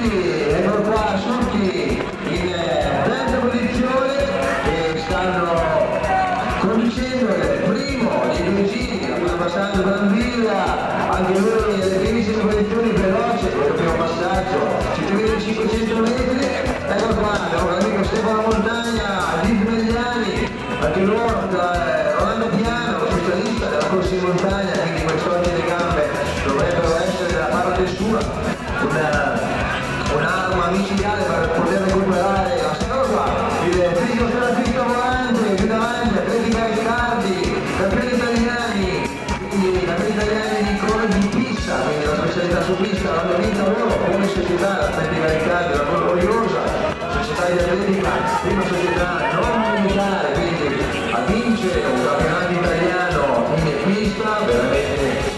Eccolo qua, Surchi in terza posizione e stanno conducendo il primo dei due giri, sta passando Brambilla, anche lui nelle primissime posizioni, veloce, il primo passaggio, ci divide 500 metri, eccolo qua, abbiamo l'amico Stefano Montagna, Liz Megliani, anche loro, Rolando Piano, specialista della corsa in montagna, quindi questi oggi le gambe dovrebbero essere della parte sua, un'arma micidiale per poter recuperare la scorsa, il fisico terapista volante, più davanti, Atletica Riccardi, campioni italiani, quindi campioni italiani di corsa di pista, quindi la specialità su pista l'hanno vinta loro come società, l'Atletica Riccardi, la orgogliosa società di atletica, prima società non militare, quindi a vincere un campionato italiano in pista, veramente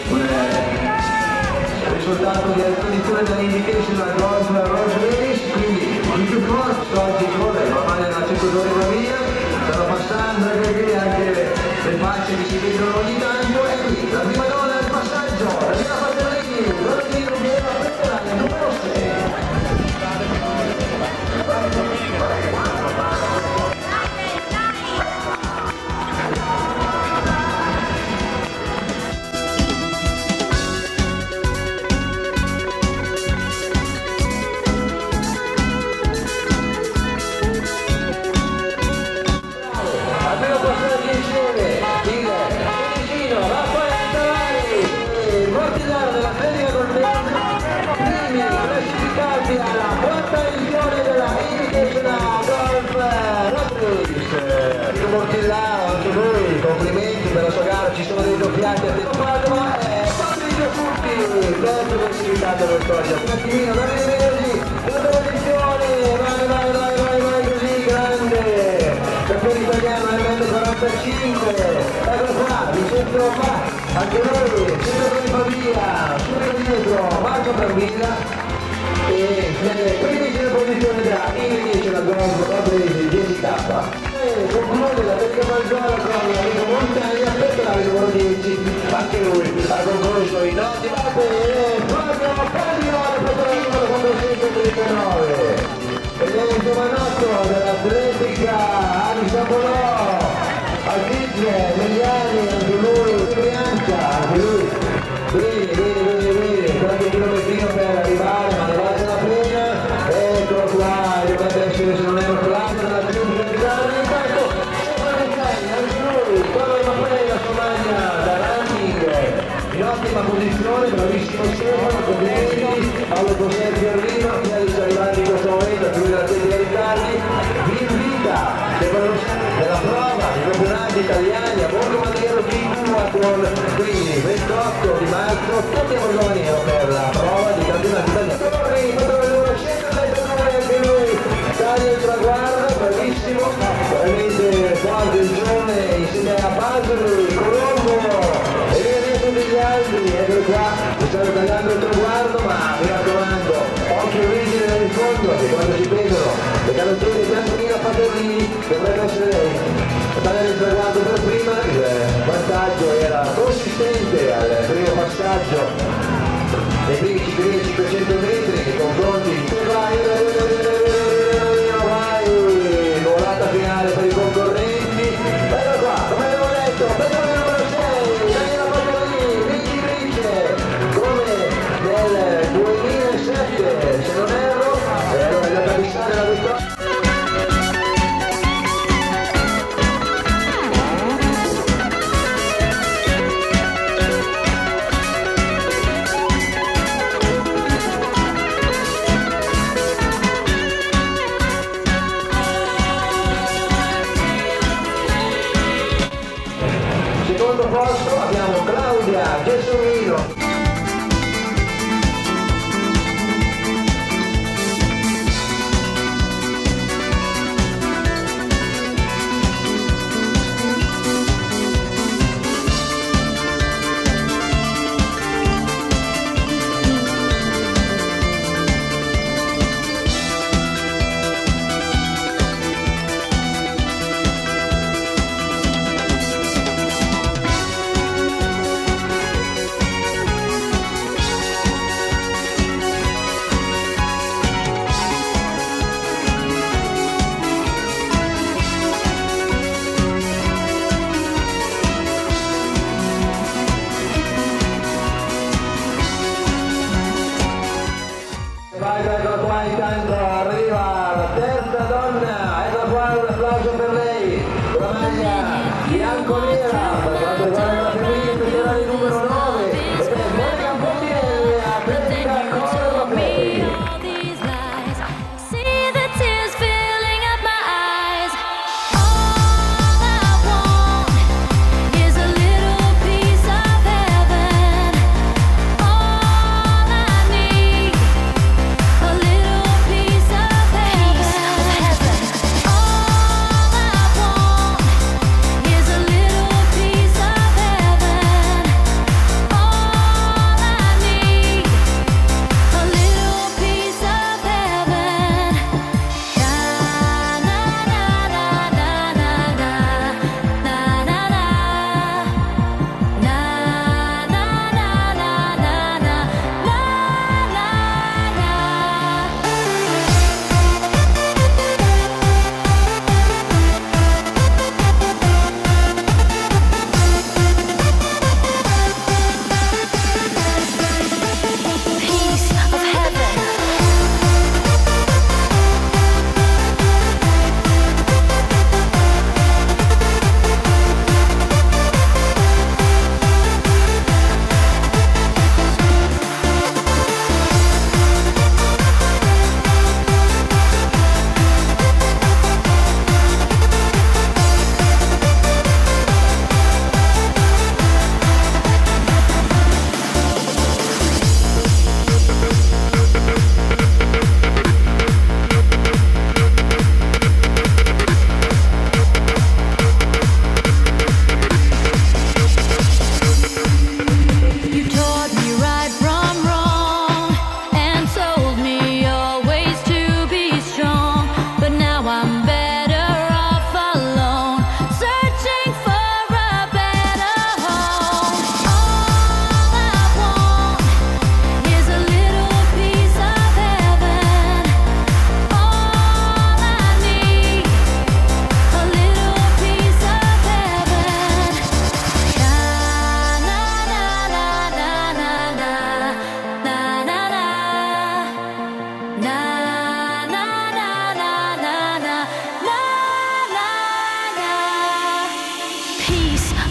risultato di acquisizione dell'indication al golf Rose Race, quindi il più forte oggi corre la maglia della categoria, stanno passando anche le facce che si vedono ogni tanto e qui la prima donna del passaggio, la prima Fatellini, Rodrigo Viera Pera, il numero 6. Alla quarta edizione della Invitational Golf Race, Mortillaro, anche lui, complimenti per la sua gara, ci sono dei doppiati a tempo Padova e Fabrizio Fucchi, terzo classificato quest'oggi, un attimino, Davide Verdi, quarta posizione, vai così, grande, campione italiano MM45, eccolo qua, Vincenzo Fa, anche lui, sempre per Pavia, subito dietro, Marco Brambilla, e nelle primissime posizioni da Invitational Golf Race GSK conclude la Pesca Maggiore con l'amico Montagna per la numero 10, anche lui ha concluso i noti mappe e Fabio Paglione per la numero 139 ed è il giovanotto dell'Atletica Ani Sabolò, Alvizze, Megliani, anche lui, Bianca, anche lui bene, qualche chilometrino per arrivare, ma ne vale la pena, eccolo qua, dovrebbe essere, se non è classe, la tenuta di Gianni, intanto, anche lui, Paolo Mappei, la sua maglia da ranking, in ottima posizione, bravissimo Stefano, complimenti, Paolo Cosè Fiorino, che è arrivato in questo momento, più della Atletica Riccardi, vi invita della prova dei campionati italiani a Borgo Magliero Triathlon, quindi 28 di marzo, tutti a Borgo Magliero per la prova dei campionati italiani. Anche lui taglia il traguardo, bravissimo, veramente forte il giorno insieme a Basel, Colombo e viene tutti gli altri, eccolo qua, mi stanno tagliando il traguardo, ma mi raccomando, occhio rigide nel fondo, che quando si vedono le canottiere di Antonina Fatellini dovrebbe essere lei a tagliare il traguardo per prima, il vantaggio era consistente al primo passaggio nei primi 500 metri nei confronti vai, volata finale per i concorrenti, ecco qua, come avevo detto, Pedro numero 6, Daniela Fatellini, vincitrice come nel 2007 se non erro, e allora è andata a fissare la vittoria. Secondo posto abbiamo Claudia Gessomino. intanto arriva la terza donna, eccola qua, un applauso per lei, con la maglia bianco-nera, per quanto riguarda la femminile, speciale numero 9, ed è Monica Fontinelli, atletica Corva Peppi.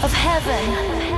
Of heaven.